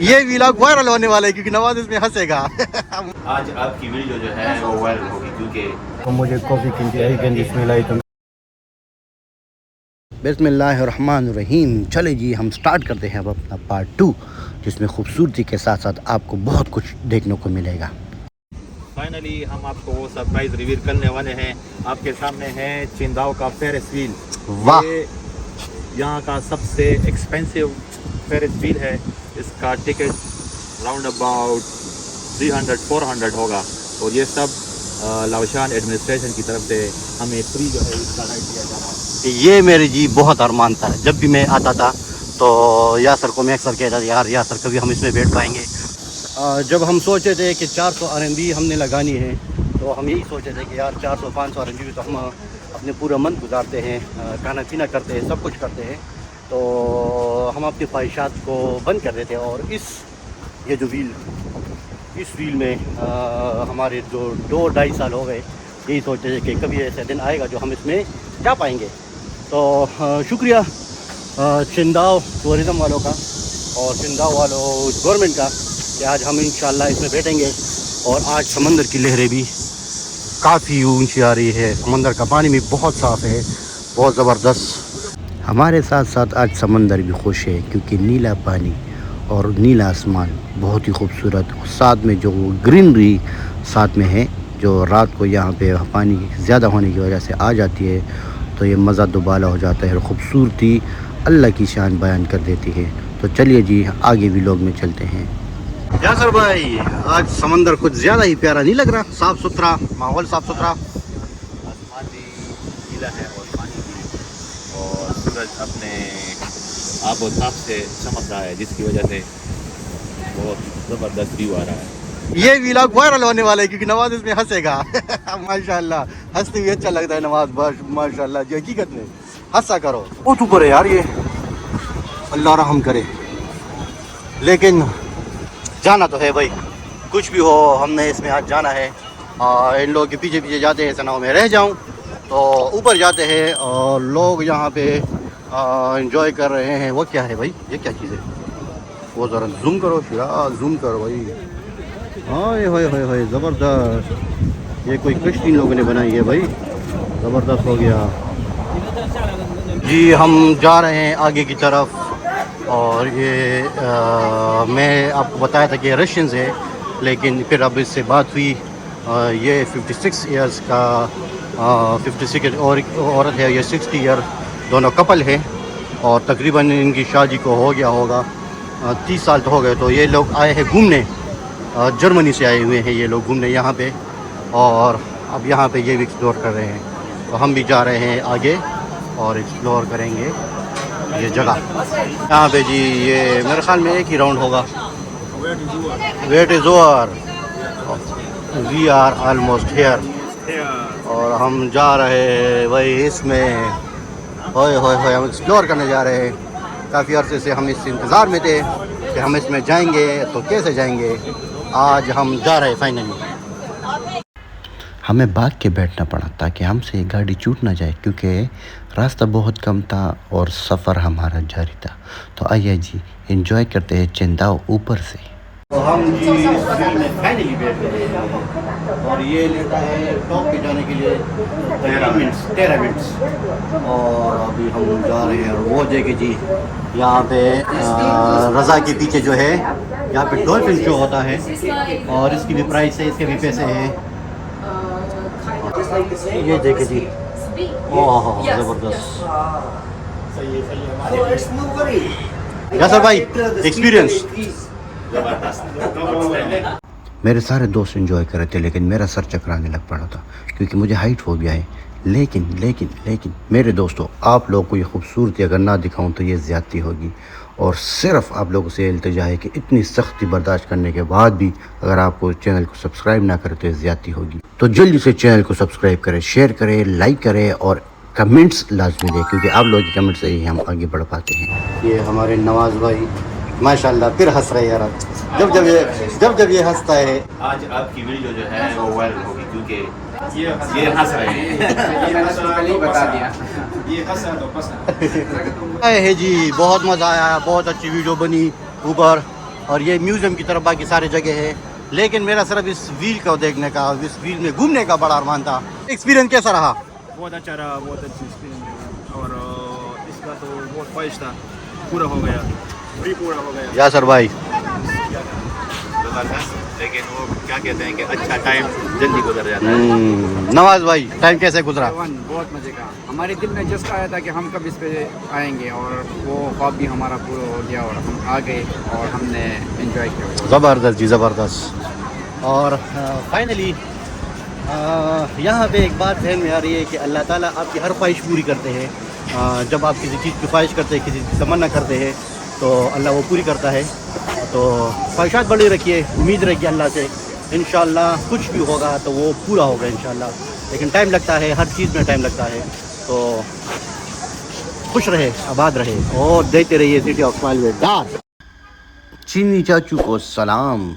ये vlog viral होने वाला है क्योंकि नवाज इसमें हंसेगा। आज आपकी वीडियो जो है वो वायरल होगी क्योंकि तो मुझे कॉफ़ी बिस्मिल्लाहिर्रहमानिर्रहीम। चले जी हम स्टार्ट करते हैं अब अपना पार्ट 2 जिसमें खूबसूरती के साथ साथ आपको बहुत कुछ देखने को मिलेगा। फाइनली हम आपको वो सरप्राइज रिवील करने वाले हैं। आपके सामने है चिंदाओ का फेरिस व्हील। वाह, ये यहाँ का सबसे एक्सपेंसिव फेरिस व्हील है। इसका टिकट राउंड अबाउट 300-400 होगा और ये सब लावशान एडमिनिस्ट्रेशन की तरफ से हमें फ्री जो है इसका राइड दिया जा रहा है। ये मेरे जी बहुत अरमान था। जब भी मैं आता था तो यासर को मैं अक्सर कहता था यार यासर कभी हम इसमें बैठ पाएंगे। जब हम सोचे थे कि 400 RMB हमने लगानी है तो हम यही सोचे थे कि यार 400-500 RMB तो हम अपने पूरा मन गुजारते हैं, खाना पीना करते हैं, सब कुछ करते हैं, तो हम अपनी ख्वाहिशात को बंद कर देते हैं। और ये जो इस व्हील में हमारे जो 2-2.5 साल हो गए यही सोचते थे कि कभी ऐसा दिन आएगा जो हम इसमें जा पाएंगे। तो शुक्रिया चिंदाओ टूरिज़म वालों का और चिंदाओ वालों गवर्नमेंट का कि आज हम इंशाल्लाह इसमें बैठेंगे। और आज समंदर की लहरें भी काफ़ी ऊंची आ रही है, समंदर का पानी भी बहुत साफ़ है, बहुत ज़बरदस्त। हमारे साथ साथ आज समंदर भी खुश है क्योंकि नीला पानी और नीला आसमान बहुत ही खूबसूरत, साथ में जो ग्रीनरी साथ में है जो रात को यहाँ पे पानी ज़्यादा होने की वजह से आ जाती है तो ये मज़ा दुबाला हो जाता है और ख़ूबसूरती अल्लाह की शान बयान कर देती है। तो चलिए जी आगे भी लोग में चलते हैं। यासर भाई आज समंदर कुछ ज़्यादा ही प्यारा नहीं लग रहा? साफ़ सुथरा माहौल, साफ़ सुथरा आसमान भी नीला है और पानी भी, और सूरज अपने आब और ताप से चमक रहा है जिसकी वजह से बहुत ज़बरदस्त व्यू आ रहा है। ये व्लॉग वायरल होने वाला है क्योंकि नवाज इसमें हंसेगा। माशाल्लाह हंसते हुए अच्छा लगता है नवाज, माशाल्लाह जी हकीकत में हंसा करो। बहुत ऊपर है यार ये, अल्लाह रहम करे। लेकिन जाना तो है भाई, कुछ भी हो हमने इसमें आज जाना है। इन लोगों के पीछे पीछे जाते हैं, ऐसा ना हो मैं रह जाऊँ। तो ऊपर जाते हैं और लोग यहाँ पे एंजॉय कर रहे हैं। वो क्या है भाई, ये क्या चीज़ है? वो ज़रा जूम करो, जूम करो भाई। हाय हाय हाय हाय ज़बरदस्त, ये कोई कश्ती लोगों ने बनाई है भाई, ज़बरदस्त हो गया जी। हम जा रहे हैं आगे की तरफ और ये मैं आपको बताया था कि रशियंस है, लेकिन फिर अब इससे बात हुई। ये 56 ईयर्स का 56 और औरत है, ये 60 ईयर, दोनों कपल है और तकरीबन इनकी शादी को हो गया होगा 30 साल तो हो गए। तो ये लोग आए हैं घूमने, जर्मनी से आए हुए हैं ये लोग घूमने यहाँ पे, और अब यहाँ पे ये भी एक्सप्लोर कर रहे हैं। तो हम भी जा रहे हैं आगे और एक्सप्लोर करेंगे ये जगह। यहाँ पे जी ये मेरे ख्याल में एक ही राउंड होगा। Wait is over, we are almost here. और हम जा रहे हैं वही इसमें, होए होए होए हम एक्सप्लोर करने जा रहे हैं। काफ़ी अरसे से हम इस इंतज़ार में थे कि हम इसमें जाएंगे तो कैसे जाएंगे। आज हम जा रहे हैं फाइनली। हमें भाग के बैठना पड़ा ताकि हमसे गाड़ी छूट ना जाए क्योंकि रास्ता बहुत कम था और सफ़र हमारा जारी था। तो आइए जी एंजॉय करते हैं चिंदाओ ऊपर से। तो हम जी में फाइनली बैठ गए और ये लेता है टॉप पे जाने के लिए 13 मिनट्स। और अभी हम जा रहे हैं और वो जगह जी यहाँ पे रज़ा के पीछे जो है यहाँ पे डॉल्फिन शो होता है और इसकी भी प्राइस है, इसके भी पैसे हैं। ये देखे जी, ओह ज़बरदस्त। यासर भाई एक्सपीरियंस? मेरे सारे दोस्त एंजॉय कर रहे थे लेकिन मेरा सर चकराने लग पड़ा था क्योंकि मुझे हाइट फोबिया है। लेकिन मेरे दोस्तों, आप लोगों को ये खूबसूरती अगर ना दिखाऊं तो ये ज़्यादती होगी। और सिर्फ आप लोगों से इल्तिजा है कि इतनी सख्ती बर्दाश्त करने के बाद भी अगर आपको चैनल को सब्सक्राइब ना करें तो ये ज़्यादती होगी। तो जल्दी से चैनल को सब्सक्राइब करें, शेयर करें, लाइक करें और कमेंट्स लाजमी दें क्योंकि आप लोगों के कमेंट से ही हम आगे बढ़ पाते हैं। ये हमारे नवाज़ भाई माशाल्लाह फिर हंस रहे यार, जब ये हंसता है। आज आपकी वीडियो जो है वो वायरल होगी क्योंकि ये हंस रहे हैं। ये बता दिया, ये हंसा तो आए है जी, बहुत मज़ा आया, बहुत अच्छी वीडियो बनी ऊपर। और ये म्यूज़ियम की तरफ बाकी सारी जगह है। लेकिन मेरा सिर्फ इस व्हील को देखने का, इस व्हील में घूमने का बड़ा अरमान था। एक्सपीरियंस कैसा रहा? बहुत अच्छा रहा, बहुत अच्छी एक्सपीरियंस रहा। और इसका तो बहुत ख्वाहिश था, पूरा हो गया, भी पूरा हो गया। या सर भाई, लेकिन वो क्या कहते हैं कि अच्छा टाइम जल्दी गुजर जाता है। नवाज भाई, टाइम कैसे गुजरा? बहुत मजे का। हमारे दिल में जस्ट आया था कि हम कब इस पे आएंगे, और वो ख्वाब भी हमारा पूरा हो गया और हम आ गए और हमने एंजॉय किया। ज़बरदस्त जी, ज़बरदस्त। और फाइनली यहाँ पे एक बात ध्यान में आ रही है कि अल्लाह ताला आपकी हर ख्वाहिश पूरी करते हैं। जब आप किसी चीज़ की ख्वाहिश करते हैं, किसी की तमन्ना करते हैं, तो अल्लाह वो पूरी करता है। तो ख्वाहिशात बड़ी रखिए, उम्मीद रखिए अल्लाह से, इंशाअल्लाह कुछ भी होगा तो वो पूरा होगा इंशाअल्लाह। लेकिन टाइम लगता है, हर चीज़ में टाइम लगता है। तो खुश रहे, आबाद रहे और देते रहिए city of smile with Dar. चीनी चाचू को सलाम।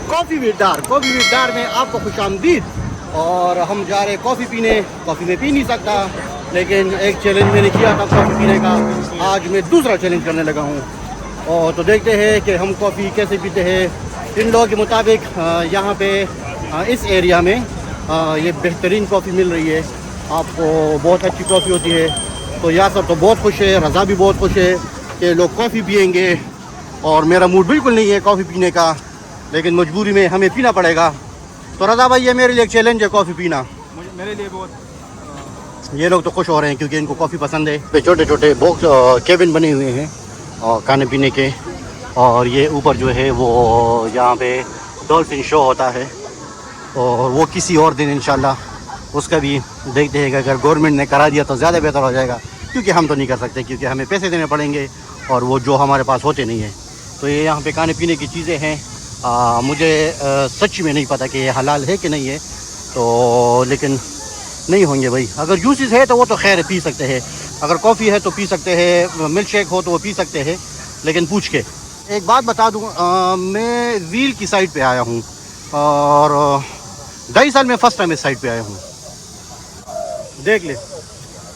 Coffee with Dar, coffee with Dar में आपको खुशामदीद। और हम जा रहे कॉफ़ी पीने। कॉफ़ी में पी नहीं सकता, लेकिन एक चैलेंज मैंने किया था कॉफ़ी पीने का, आज मैं दूसरा चैलेंज करने लगा हूँ। और तो देखते हैं कि हम कॉफ़ी कैसे पीते हैं। इन लोगों के मुताबिक यहाँ पे इस एरिया में ये बेहतरीन कॉफ़ी मिल रही है, आपको बहुत अच्छी कॉफ़ी होती है। तो यासर तो बहुत खुश है, रज़ा भी बहुत खुश है कि लोग कॉफ़ी पियेंगे। और मेरा मूड बिल्कुल नहीं है कॉफ़ी पीने का, लेकिन मजबूरी में हमें पीना पड़ेगा। तो रज़ा भाई, ये मेरे लिए एक चैलेंज है कॉफ़ी पीना। मेरे लिए बहुत। ये लोग तो खुश हो रहे हैं क्योंकि इनको कॉफ़ी पसंद है। छोटे छोटे बॉक्स केबिन बने हुए हैं और खाने पीने के। और ये ऊपर जो है वो यहाँ पे डॉल्फिन शो होता है, और वो किसी और दिन इंशाल्लाह उसका भी देखते हैं कि अगर गवर्नमेंट ने करा दिया तो ज़्यादा बेहतर हो जाएगा, क्योंकि हम तो नहीं कर सकते, क्योंकि हमें पैसे देने पड़ेंगे और वो जो हमारे पास होते नहीं हैं। तो ये यहाँ पे खाने पीने की चीज़ें हैं। मुझे सच में नहीं पता कि ये हलाल है कि नहीं है, तो लेकिन नहीं होंगे भाई। अगर जूसेस है तो वो तो खैर पी सकते हैं, अगर कॉफ़ी है तो पी सकते हैं, मिल्क शेक हो तो वो पी सकते हैं, लेकिन पूछ के। एक बात बता दूँ, मैं व्हील की साइड पे आया हूँ और 2.5 साल में फ़र्स्ट टाइम इस साइड पे आया हूँ। देख ले,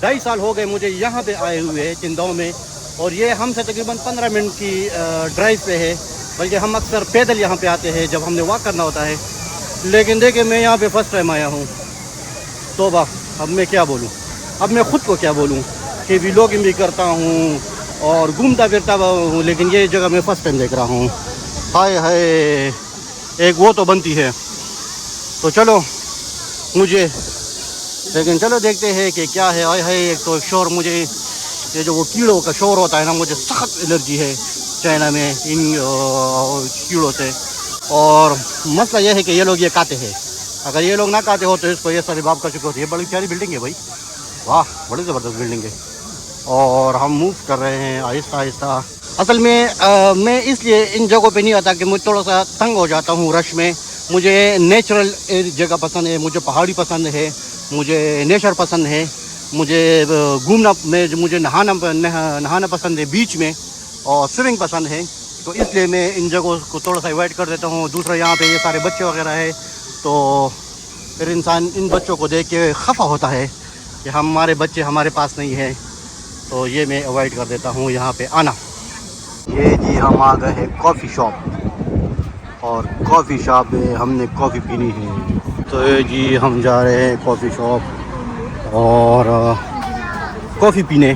2.5 साल हो गए मुझे यहाँ पे आए हुए चिंदाओं में, और ये हमसे तकरीबन 15 मिनट की ड्राइव पे है। बल्कि हम अक्सर पैदल यहाँ पे आते हैं जब हमने वॉक करना होता है, लेकिन देखिए मैं यहाँ पे फ़र्स्ट टाइम आया हूँ। तौबा, अब मैं क्या बोलूँ, अब मैं ख़ुद को क्या बोलूँ कि व्लॉगिंग भी करता हूँ और घूमता फिरता हूँ, लेकिन ये जगह मैं फ़र्स्ट टाइम देख रहा हूँ। हाय हाय, एक वो तो बनती है। तो चलो मुझे, लेकिन चलो देखते हैं कि क्या है। हाय हाय, एक तो शोर, मुझे ये जो वो कीड़ों का शोर होता है ना, मुझे सख्त एलर्जी है चाइना में इन कीड़ों से। और मसला यह है कि ये लोग ये काते हैं, अगर ये लोग ना काते हो तो इसको ये सारे बाप का शुक्र होती है। बड़ी प्यारी बिल्डिंग है भाई, वाह, बड़ी ज़बरदस्त बिल्डिंग है। और हम मूव कर रहे हैं आहिस्ता आहिस्ता। असल में मैं इसलिए इन जगहों पे नहीं आता कि मुझे थोड़ा सा तंग हो जाता हूँ रश में। मुझे नेचुरल जगह पसंद है, मुझे पहाड़ी पसंद है, मुझे नेचर पसंद है, मुझे घूमना में, मुझे नहाना पसंद है बीच में, और स्विमिंग पसंद है। तो इसलिए मैं इन जगहों को थोड़ा सा अवॉइड कर देता हूँ। दूसरा, यहाँ पे ये सारे बच्चे वगैरह है, तो फिर इंसान इन बच्चों को देख के खफा होता है कि हमारे बच्चे हमारे पास नहीं है, तो ये मैं अवॉइड कर देता हूँ यहाँ पे आना। ये जी हम आ गए हैं कॉफ़ी शॉप, और कॉफ़ी शॉप में हमने कॉफ़ी पीनी है। तो ये जी हम जा रहे हैं कॉफ़ी शॉप और कॉफ़ी पीने,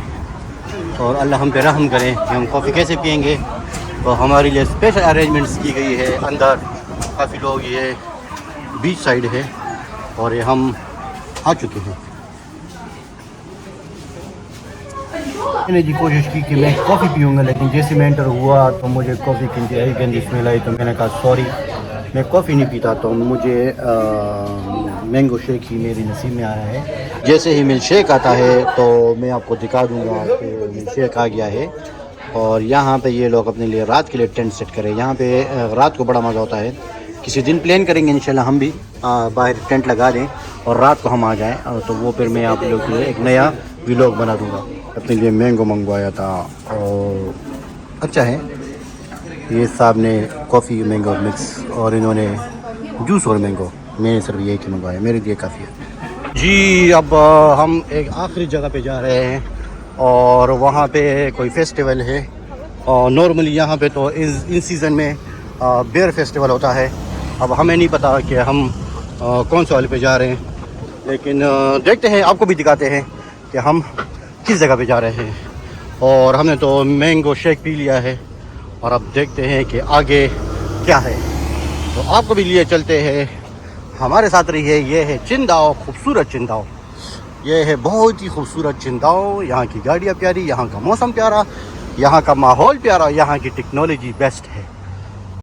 और अल्लाह हम पे रहम करें कि हम कॉफ़ी कैसे पियेंगे। तो हमारे लिए स्पेशल अरेंजमेंट्स की गई है। अंदर काफ़ी लोग, ये बीच साइड है और ये हम आ चुके हैं। मैंने जी कोशिश की कि मैं कॉफ़ी पीऊँगा, लेकिन जैसे मैं एंटर हुआ तो मुझे कॉफ़ी की इंतहाई गंदी स्मेल आई। तो मैंने कहा सॉरी, मैं कॉफ़ी नहीं पीता। तो मुझे मैंगो शेक ही मेरी नसीब में आया है। जैसे ही मिल्क शेक आता है तो मैं आपको दिखा दूँगा कि मिल्क शेक आ गया है। और यहाँ पे ये लोग अपने लिए रात के लिए टेंट सेट करें। यहाँ पे रात को बड़ा मज़ा होता है। किसी दिन प्लान करेंगे इंशाल्लाह, हम भी बाहर टेंट लगा दें और रात को हम आ जाएं। तो वो फिर मैं आप लोगों के लिए एक नया व्लॉग बना दूँगा। अपने लिए मैंगो मंगवाया था और अच्छा है। ये साहब ने कॉफ़ी मैंगो मिक्स और इन्होंने जूस और मैंगो, मैंने सिर्फ यही की मंगवाया, मेरे लिए काफ़ी है जी। अब हम एक आखिरी जगह पे जा रहे हैं और वहाँ पे कोई फेस्टिवल है और नॉर्मली यहाँ पे तो इन सीज़न में बेयर फेस्टिवल होता है। अब हमें नहीं पता कि हम कौन से वाले पे जा रहे हैं, लेकिन देखते हैं, आपको भी दिखाते हैं कि हम किस जगह पे जा रहे हैं। और हमने तो मैंगो शेक पी लिया है और अब देखते हैं कि आगे क्या है, तो आपको भी लिए चलते हैं, हमारे साथ रहिए। ये है चिंदाओ, खूबसूरत चिंदाओ, ये है बहुत ही खूबसूरत चिंदाओ। यहाँ की गाड़ियाँ प्यारी, यहाँ का मौसम प्यारा, यहाँ का माहौल प्यारा, यहाँ की टेक्नोलॉजी बेस्ट है।